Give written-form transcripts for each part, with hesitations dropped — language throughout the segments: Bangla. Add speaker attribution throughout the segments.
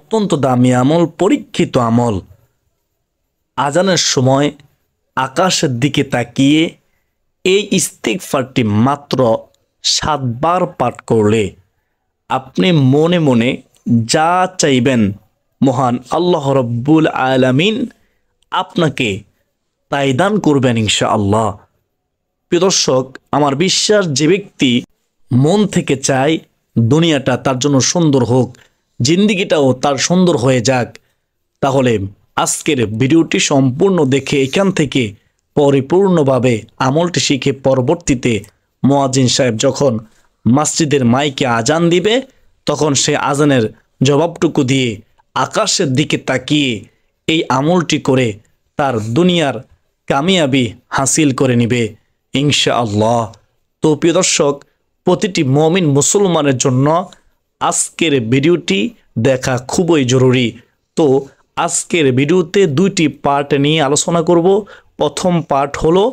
Speaker 1: অত্যন্ত দামি আমল, পরীক্ষিত আমল। আজানের সময় আকাশের দিকে তাকিয়ে এই ইস্তিগফারটি মাত্র 7 বার পাঠ করলে আপনি মনে মনে যা চাইবেন মহান আল্লাহ রব্বুল আলামিন আপনাকে তাই দান করবেন ইনশাআল্লাহ। প্রিয় দর্শক, আমার বিশ্বাস যে ব্যক্তি মন থেকে চায় দুনিয়াটা তার জন্য সুন্দর হোক, জিন্দিগিটাও তার সুন্দর হয়ে যাক, তাহলে আজকের ভিডিওটি সম্পূর্ণ দেখে এখান থেকে পরিপূর্ণভাবে আমলটি শিখে পরবর্তীতে মুয়াজ্জিন সাহেব যখন মসজিদের মাইকে আজান দিবে তখন সে আজানের জবাবটুকু দিয়ে আকাশের দিকে তাকিয়ে এই আমলটি করে তার দুনিয়ার কামিয়াবি হাসিল করে নিবে ইনশাআল্লাহ। তো প্রিয় দর্শক, প্রতিটি মুমিন মুসলমানের জন্য আজকের ভিডিওটি দেখা খুবই জরুরি। তো আজকের ভিডিওতে 2টি পার্ট নিয়ে আলোচনা করব। প্রথম পার্ট হলো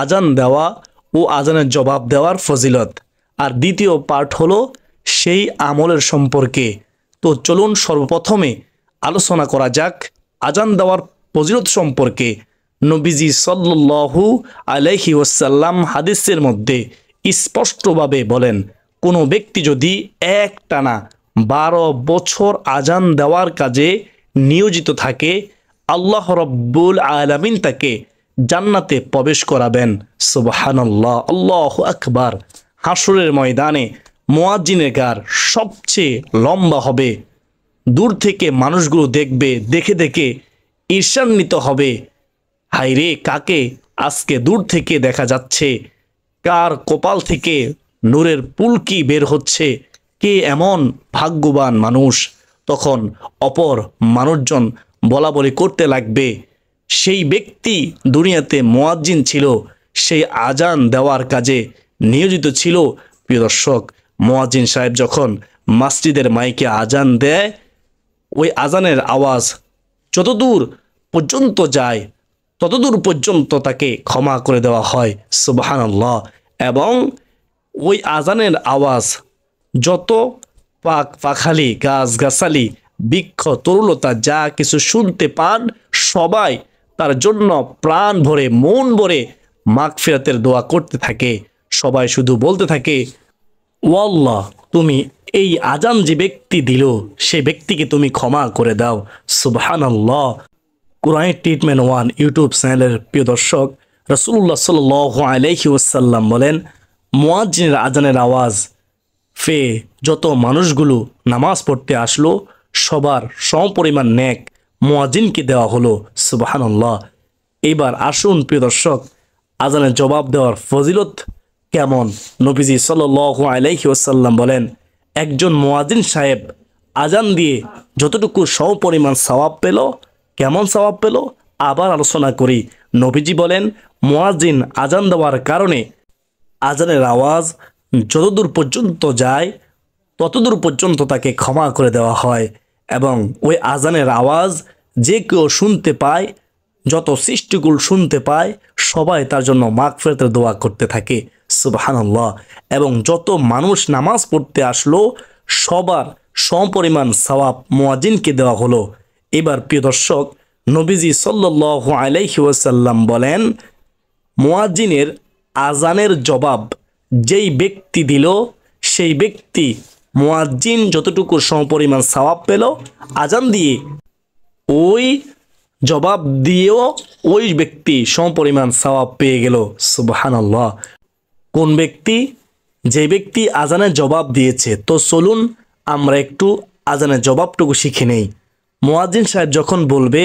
Speaker 1: আজান দেওয়া ও আজানের জবাব দেওয়ার ফজিলত, আর দ্বিতীয় পার্ট হলো সেই আমলের সম্পর্কে। তো চলুন সর্বপ্রথমে আলোচনা করা যাক আজান দেওয়ার ফজিলত সম্পর্কে। নবীজি সাল্লাল্লাহু আলাইহি ওয়াসাল্লাম হাদিসের মধ্যে স্পষ্টভাবে বলেন, কোনো ব্যক্তি যদি একটানা 12 বছর আজান দেওয়ার কাজে নিয়োজিত থাকে, আল্লাহ রব্বুল আলামিন তাকে জান্নাতে প্রবেশ করাবেন। সুবহানাল্লাহ, আল্লাহু আকবার। হাসরের ময়দানে মুয়াজ্জিনের গার সবচেয়ে লম্বা হবে। দূর থেকে মানুষগুলো দেখবে, দেখে দেখে ঈর্ষান্বিত হবে, হায়রে কাকে আজকে দূর থেকে দেখা যাচ্ছে, কার কপাল থেকে নূরের পুলকি বের হচ্ছে, কে এমন ভাগ্যবান মানুষ। তখন অপর মানুষজন বলা বলি করতে লাগবে, সেই ব্যক্তি দুনিয়াতে মুয়াজ্জিন ছিল, সেই আজান দেওয়ার কাজে নিয়োজিত ছিল। প্রিয় দর্শক, মুয়াজ্জিন সাহেব যখন মসজিদের মাইকে আজান দেয়, ওই আজানের আওয়াজ যতদূর পর্যন্ত যায় ততদূর পর্যন্ত তাকে ক্ষমা করে দেওয়া হয়। সুবহানাল্লাহ। এবং ওই আজানের আওয়াজ যত পাখালি, গাছগাছালি, বৃক্ষ, তরুলতা যা কিছু শুনতে পান, সবাই তার জন্য প্রাণ ভরে, মন ভরে মাগফিরাতের দোয়া করতে থাকে। সবাই শুধু বলতে থাকে, ও আল্লাহ, তুমি এই আজান যে ব্যক্তি দিল সে ব্যক্তিকে তুমি ক্ষমা করে দাও। সুবহানাল্লাহ। কোরআন ট্রিটমেন্ট 1 ইউটিউব চ্যানেলের প্রিয় দর্শক, রাসূলুল্লাহ সাল্লাল্লাহু আলাইহি ওয়াসাল্লাম বলেন, মুয়াজ্জিনের আজানের আওয়াজ পেয়ে যত মানুষগুলো নামাজ পড়তে আসলো সবার সমপরিমাণ নেক মুয়াজ্জিনকে দেওয়া হলো। সুবহানাল্লাহ। এবার আসুন প্রিয় দর্শক, আজানের জবাব দেওয়ার ফজিলত কেমন। নবীজি সাল্লাল্লাহু আলাইহি ওয়াসাল্লাম বলেন, একজন মুয়াজ্জিন সাহেব আজান দিয়ে যতটুকু সমপরিমাণ সওয়াব পেল, কেমন সওয়াব পেল আবার আলোচনা করি। নবীজি বলেন, মুয়াজ্জিন আজান দেওয়ার কারণে আজানের আওয়াজ যতদূর পর্যন্ত যায় ততদূর পর্যন্ত তাকে ক্ষমা করে দেওয়া হয়। এবং ওই আজানের আওয়াজ যে কেউ শুনতে পায়, যত সৃষ্টিকুল শুনতে পায়, সবাই তার জন্য মাগফিরাতের দোয়া করতে থাকে। সুবহানাল্লাহ। এবং যত মানুষ নামাজ পড়তে আসলো সবার সমপরিমাণ সওয়াব মুয়াজ্জিনকে দেওয়া হলো। এবার প্রিয় দর্শক, নবীজি সাল্লাল্লাহু আলাইহি ওয়াসাল্লাম বলেন, মুয়াজ্জিনের আজানের জবাব যেই ব্যক্তি দিল সেই ব্যক্তি মুয়াজ্জিন যতটুকু সমপরিমাণ সওয়াব পেল আজান দিয়ে, ওই জবাব দিয়েও ওই ব্যক্তি সমপরিমাণ সওয়াব পেয়ে গেল। সুবহানাল্লাহ। কোন ব্যক্তি? যে ব্যক্তি আজানের জবাব দিয়েছে। তো চলুন আমরা একটু আজানের জবাবটুকু শিখে নেই। মুয়াজ্জিন সাহেব যখন বলবে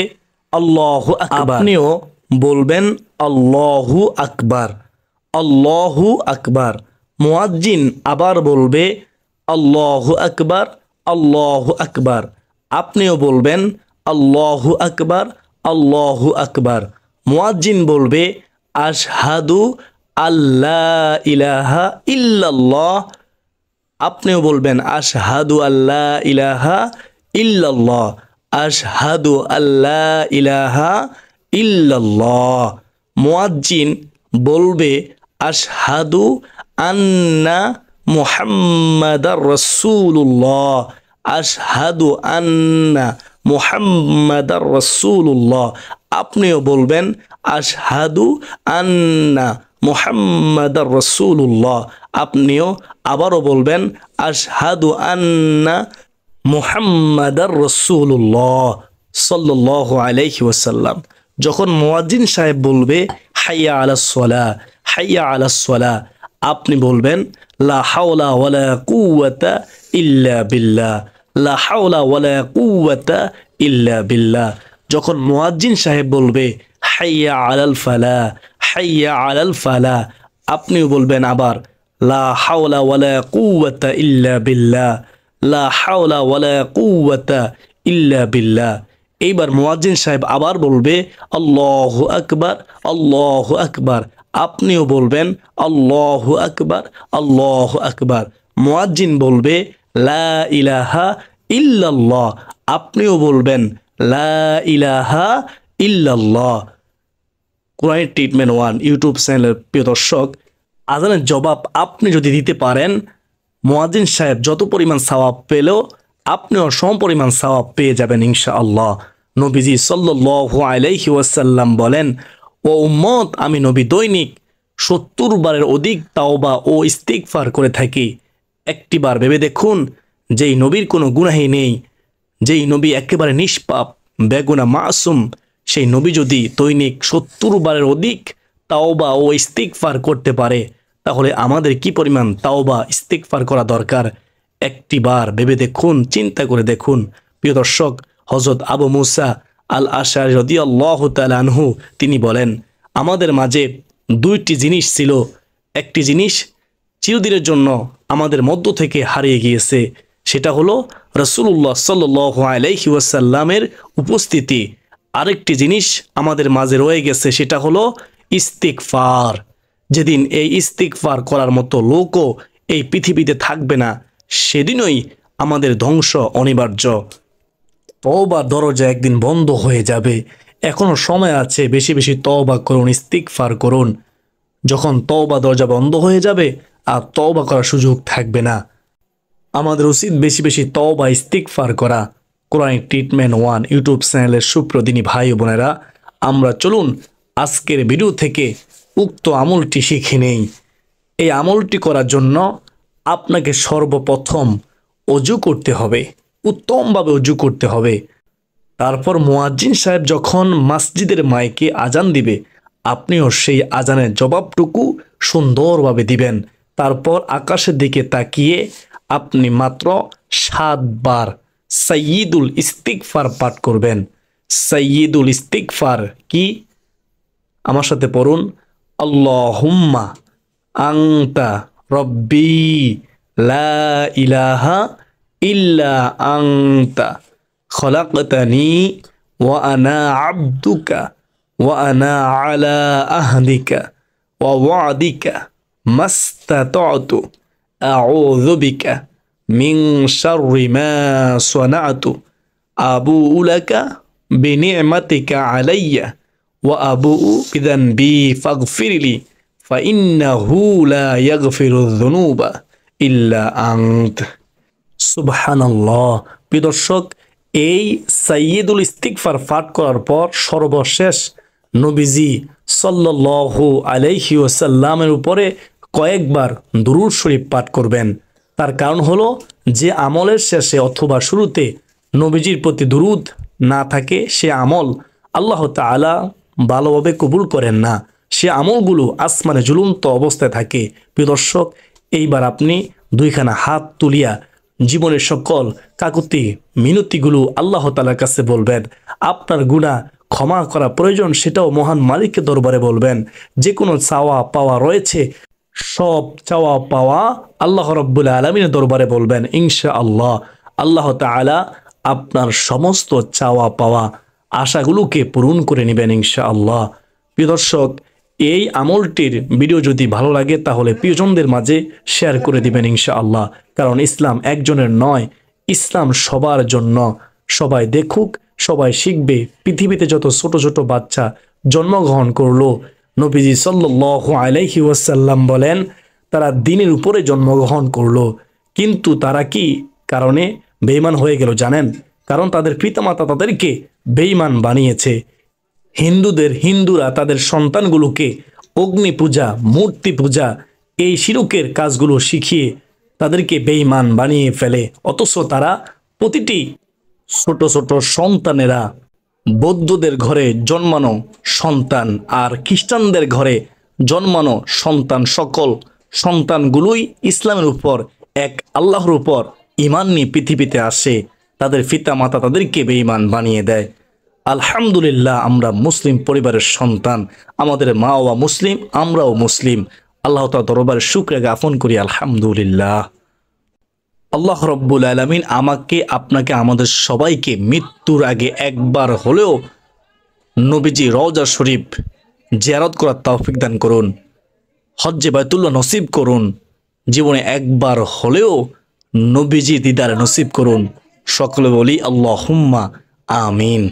Speaker 1: আল্লাহু আকবার, আপনিও বলবেন আল্লাহু আকবার, আল্লাহু আকবার। মুয়াজ্জিন আবার বলবে আল্লাহু আকবার, আল্লাহু আকবার। আপনিও বলবেন আল্লাহু আকবার, আল্লাহু আকবার। মুয়াজ্জিন বলবে আশহাদু আল্লা ইলাহা ইল্লাল্লাহ। আপনিও বলবেন আশহাদু আল্লা ইলাহা ইল্লাল্লাহ, আশহাদু আল্লা ইলাহা ইল্লাল্লাহ। মুয়াজ্জিন বলবে আশহাদু আন্না মুহাম্মাদার রাসূলুল্লাহ। আশহাদু আন্না মুহাম্মাদার রাসূলুল্লাহ। আপনিও বলবেন আশহাদু আন্না মুহাম্মাদার রাসূলুল্লাহ। আপনিও আবারও বলবেন আশহাদু আন্না মুহাম্মাদার রাসূলুল্লাহ সাল্লাল্লাহু আলাইহি ওয়াসাল্লাম। যখন মুয়াজ্জিন সাহেব বলবে হাইয়া আলাস সালাহ, হাইয়া আলাস সালাহ, আপনি বলবেন লা হাওলা ওয়ালা কুওয়াতা ইল্লা বিল্লাহ, লা হাওলা ওয়ালা কুওয়াতা ইল্লা বিল্লাহ। যখন মুয়াজ্জিন সাহেব বলবে হাইয়া আলাল ফালাহ, হাইয়া আলাল ফালাহ, আপনিও বলবেন আবার লা হাওলা ওয়ালা কুওয়াতা ইল্লা বিল্লাহ, লা হাওলা ওয়ালা কুওয়াতা ইল্লা বিল্লাহ। এইবার মুয়াজ্জিন সাহেব আবার বলবে আল্লাহু আকবার, আল্লাহু আকবার, আপনিও বলবেন আল্লাহু আকবার, আল্লাহু আকবার। মুয়াজ্জিন বলবে লা ইলাহা ইল্লাল্লাহ, আপনিও বলবেন লা ইলাহা ইল্লাল্লাহ। কোরআন ট্রিটমেন্ট 1 ইউটিউব চ্যানেলের প্রিয় দর্শক, আজানের জবাব আপনি যদি দিতে পারেন, মুয়াজ্জিন সাহেব যত পরিমাণ সওয়াব পেলেও আপনিও সম পরিমাণ সওয়াব পেয়ে যাবেন ইনশাআল্লাহ। নবীজি সাল্লাল্লাহু আলাইহি ওয়াসাল্লাম বলেন, ও উম্মত, আমি নবী দৈনিক 70 বারের অধিক তাওবা ও ইস্তিগফার করে থাকি। একটি বার ভেবে দেখুন, যেই নবীর কোনো গুনাহই নেই, যেই নবী একেবারে নিষ্পাপ বেগুনা মাসুম, সেই নবী যদি দৈনিক 70 বারের অধিক তাওবা ও ইস্তিগফার করতে পারে, তাহলে আমাদের কি পরিমাণ তাওবা ইস্তিগফার করা দরকার একটি বার ভেবে দেখুন, চিন্তা করে দেখুন। প্রিয় দর্শক, হযরত আবু মুসা আল আশআরী রাদিয়াল্লাহু তাআলা আনহু তিনি বলেন, আমাদের মাঝে দুইটি জিনিস ছিল, একটি জিনিস চিরদিনের জন্য আমাদের মধ্য থেকে হারিয়ে গিয়েছে, সেটা হলো রাসূলুল্লাহ সাল্লাল্লাহু আলাইহি ওয়াসাল্লামের উপস্থিতি। আরেকটি জিনিস আমাদের মাঝে রয়ে গেছে, সেটা হলো ইস্তিগফার। যেদিন এই ইস্তিগফার করার মতো লোকও এই পৃথিবীতে থাকবে না, সেদিনই আমাদের ধ্বংস অনিবার্য। তওবার দরজা একদিন বন্ধ হয়ে যাবে, এখনো সময় আছে, বেশি বেশি তওবা করুন, ইস্তিগফার করুন। যখন তওবা দরজা বন্ধ হয়ে যাবে আর তওবা করার সুযোগ থাকবে না, আমাদের উচিত বেশি বেশি তওবা ইস্তিগফার করা। কোরআন ট্রিটমেন্ট 1 ইউটিউব চ্যানেলের সুপ্রদিনী ভাই ও বোনেরা, আমরা চলুন আজকের ভিডিও থেকে উক্ত আমলটি শিখে নেই। এই আমলটি করার জন্য আপনাকে সর্বপ্রথম অজু করতে হবে, উত্তমভাবে অজু করতে হবে। তারপর মুয়াজ্জিন সাহেব যখন মসজিদের মাইকে আজান দিবে, আপনিও সেই আজানের জবাবটুকু সুন্দরভাবে দিবেন। তারপর আকাশের দিকে তাকিয়ে আপনি মাত্র 7 বার সাইয়্যিদুল ইস্তিগফার পাঠ করবেন। সাইয়্যিদুল ইস্তিগফার কি? আমার সাথে পড়ুন, আল্লাহুম্মা আনতা রব্বি লা ইলাহা ইল্লা আনতা খলাকতানি ওয়া আনা আবদুকা ওয়া আনা আলা আহদিকা ওয়া ওয়াদিকা মাস্তাতাতু আউযু বিকা মিন শাররি মা সানাতু আবুউ লাকা বিনি'মাতিকা আলাইয়া ওয়া আবুউ বিযানবি ফাগফিরলি ফাইন্নাহু লা ইয়াগফিরুয যুনুবা ইল্লা আনত। সুবহানাল্লাহ। প্রিয় দর্শক, এই সাইয়্যিদুল ইস্তিগফার পাঠ করার পর সর্বশেষ নবীজি সাল্লাল্লাহু আলাইহি ওয়াসাল্লামের উপরে কয়েকবার দুরূদ শরীফ পাঠ করবেন। তার কারণ হলো, যে আমলের শেষে অথবা শুরুতে নবীজির প্রতি দুরূদ না থাকে, সে আমল আল্লাহ তাআলা ভালোভাবে কবুল করেন না, সে আমলগুলো আসমানে ঝুলন্ত অবস্থায় থাকে। প্রিয় দর্শক, এইবার আপনি দুইখানা হাত তুলিয়া জীবনের সকল কাকুতি মিনতিগুলো আল্লাহ তাআলার কাছে বলবেন। আপনার গুনাহ ক্ষমা করা প্রয়োজন, সেটাও মহান মালিকের দরবারে বলবেন। যে কোনো চাওয়া পাওয়া রয়েছে, সব চাওয়া পাওয়া আল্লাহ রাব্বুল আলামিনের দরবারে বলবেন। ইনশাআল্লাহ আল্লাহ তাআলা আপনার সমস্ত চাওয়া পাওয়া আশাগুলোকে পূরণ করে নেবেন ইনশাআল্লাহ। প্রিয় দর্শক, এই আমলটির ভিডিও যদি ভালো লাগে তাহলে প্রিয়জনদের মাঝে শেয়ার করে দিবেন ইনশাআল্লাহ। কারণ ইসলাম একজনের নয়, ইসলাম সবার জন্য। সবাই দেখুক, সবাই শিখবে। পৃথিবীতে যত ছোট ছোট বাচ্চা জন্মগ্রহণ করলো, নবীজি সাল্লাল্লাহু আলাইহি ওয়াসাল্লাম বলেন, তারা দ্বীনের উপরে জন্মগ্রহণ করলো, কিন্তু তারা কি কারণে বেঈমান হয়ে গেল জানেন? কারণ তাদের পিতামাতা তাদেরকে বেঈমান বানিয়েছে। হিন্দুরা তাদের সন্তানগুলোকে অগ্নি পূজা, মূর্তি পূজা, এই শিরকের কাজগুলো শিখিয়ে তাদেরকে বেঈমান বানিয়ে ফেলে। অথচ তারা প্রতিটি ছোট ছোট সন্তানেরা বৌদ্ধদের ঘরে জন্মানো সন্তান আর খ্রিস্টানদের ঘরে জন্মানো সন্তান, সকল সন্তানগুলোই ইসলামের উপর, এক আল্লাহর উপর ঈমান নিয়ে পৃথিবীতে আসে। তাদের পিতা মাতা তাদেরকে বেঈমান বানিয়ে দেয়। আলহামদুলিল্লাহ, আমরা মুসলিম পরিবারের সন্তান, আমাদের মা বাবা মুসলিম, আমরাও মুসলিম। আল্লাহ তাআলার দরবারে শুকরিয়া জ্ঞাপন করি আলহামদুলিল্লাহ। আল্লাহ রব্বুল আলামিন আমাকে, আপনাকে, আমাদের সবাইকে মৃত্যুর আগে একবার হলেও নবীজি রওজা শরীফ জিয়ারত করার তৌফিক দান করুন, হজ্জে বাইতুল্লাহ নসিব করুন, জীবনে একবার হলেও নবীজি দিদার নসিব করুন। সকলে বলি আল্লাহুম্মা আমিন।